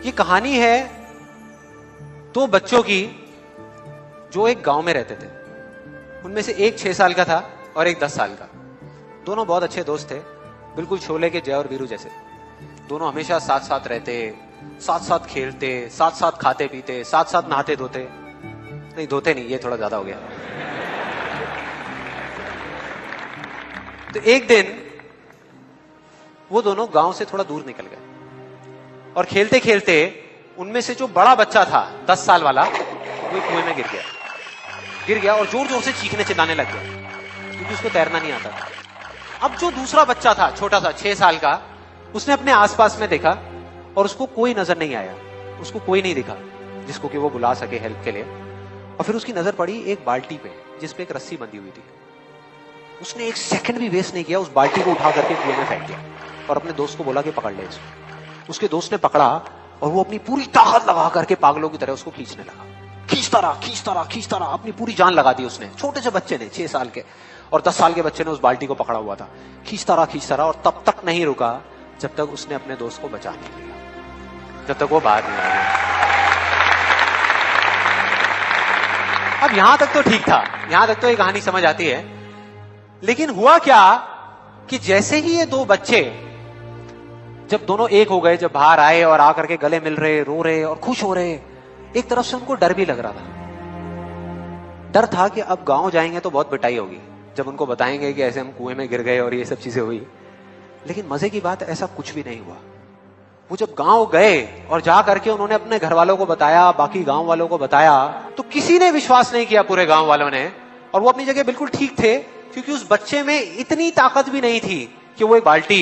ये कहानी है दो बच्चों की जो एक गांव में रहते थे। उनमें से एक 6 साल का था और एक 10 साल का। दोनों बहुत अच्छे दोस्त थे, बिल्कुल शोले के जय और वीरू जैसे। दोनों हमेशा साथ साथ रहते, साथ साथ खेलते, साथ साथ खाते पीते, साथ साथ नहाते धोते। नहीं, धोते नहीं, ये थोड़ा ज्यादा हो गया। तो एक दिन वो दोनों गांव से थोड़ा दूर निकल गए और खेलते खेलते उनमें से जो बड़ा बच्चा था 10 साल वाला, वो कुएं में गिर गया और जोर जोर से चीखने चिल्लाने लग गया क्योंकि उसको तैरना नहीं आता था। अब जो दूसरा बच्चा था, छोटा सा 6 साल का, उसने अपने आसपास में देखा और उसको कोई नजर नहीं आया, उसको कोई नहीं दिखा जिसको कि वो बुला सके हेल्प के लिए। और फिर उसकी नजर पड़ी एक बाल्टी पे जिसपे एक रस्सी बंधी हुई थी। उसने एक सेकंड भी वेस्ट नहीं किया, उस बाल्टी को उठा करके कुएं में फेंक दिया और अपने दोस्त को बोला कि पकड़ ले इसको। उसके दोस्त ने पकड़ा और वो अपनी पूरी ताकत लगा करके पागलों की तरह उसको खींचने लगा। खींचता रहा, अपनी पूरी जान लगा दी उसने। छोटे से बच्चे ने, 6 साल के और 10 साल के बच्चे ने उस बाल्टी को पकड़ा हुआ था। खींचता रहा और तब तक नहीं रुका जब तक उसने अपने दोस्त को बचा नहीं लिया, जब तक वो बाहर नहीं आ गया। अब यहां तक तो ठीक था, यहां तक तो ये कहानी समझ आती है। लेकिन हुआ क्या कि जैसे ही ये दो बच्चे जब दोनों एक हो गए, जब बाहर आए और आकर के गले मिल रहे, रो रहे और खुश हो रहे, एक तरफ से उनको डर भी लग रहा था। डर था कि अब गांव जाएंगे तो बहुत पिटाई होगी जब उनको बताएंगे कि ऐसे हम कुएं में गिर गए और ये सब चीजें हुई। लेकिन मजे की बात, ऐसा कुछ भी नहीं हुआ। वो जब गांव गए और जा करके उन्होंने अपने घर वालों को बताया, बाकी गांव वालों को बताया, तो किसी ने विश्वास नहीं किया, पूरे गांव वालों ने। और वो अपनी जगह बिल्कुल ठीक थे क्योंकि उस बच्चे में इतनी ताकत भी नहीं थी कि वो एक बाल्टी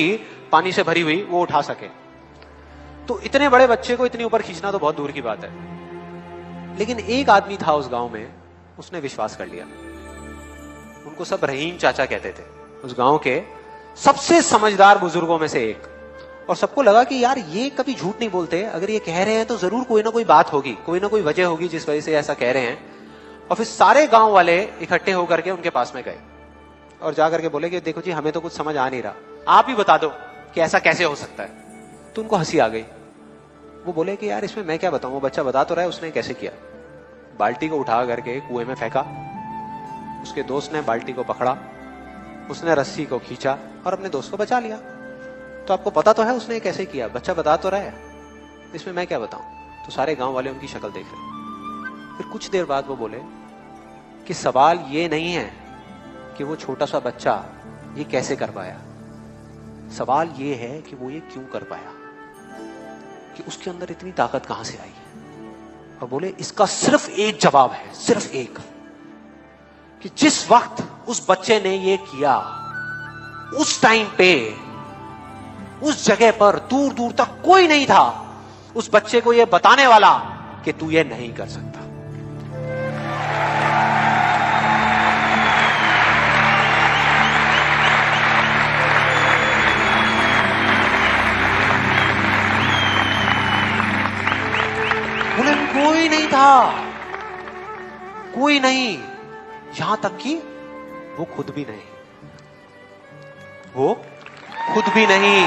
पानी से भरी हुई वो उठा सके। तो इतने बड़े बच्चे को इतनी ऊपर खींचना तो बहुत दूर की बात है। लेकिन एक आदमी था उस गांव में, उसने विश्वास कर लिया। उनको सब रहीम चाचा कहते थे, उस गांव के सबसे समझदार बुजुर्गों में से एक। और सबको लगा कि यार ये कभी झूठ नहीं बोलते, अगर ये कह रहे हैं तो जरूर कोई ना कोई बात होगी, कोई ना कोई वजह होगी जिस वजह से ऐसा कह रहे हैं। और फिर सारे गांव वाले इकट्ठे होकर के उनके पास में गए और जाकर के बोले कि देखो जी, हमें तो कुछ समझ आ नहीं रहा, आप ही बता दो कि ऐसा कैसे हो सकता है। तो उनको हंसी आ गई। वो बोले कि यार इसमें मैं क्या बताऊं, वो बच्चा बता तो रहा है उसने कैसे किया। बाल्टी को उठा करके कुएं में फेंका, उसके दोस्त ने बाल्टी को पकड़ा, उसने रस्सी को खींचा और अपने दोस्त को बचा लिया। तो आपको पता तो है उसने कैसे किया, बच्चा बता तो रहा है, इसमें मैं क्या बताऊं। तो सारे गांव वाले उनकी शक्ल देख रहे। फिर कुछ देर बाद वो बोले कि सवाल ये नहीं है कि वो छोटा सा बच्चा ये कैसे कर पाया, सवाल ये है कि वो ये क्यों कर पाया, कि उसके अंदर इतनी ताकत कहां से आई। और बोले इसका सिर्फ एक जवाब है, सिर्फ एक, कि जिस वक्त उस बच्चे ने ये किया, उस टाइम पे उस जगह पर दूर दूर तक कोई नहीं था उस बच्चे को ये बताने वाला कि तू ये नहीं कर सकता। उन्हें कोई नहीं था, कोई नहीं, यहां तक कि वो खुद भी नहीं, वो खुद भी नहीं।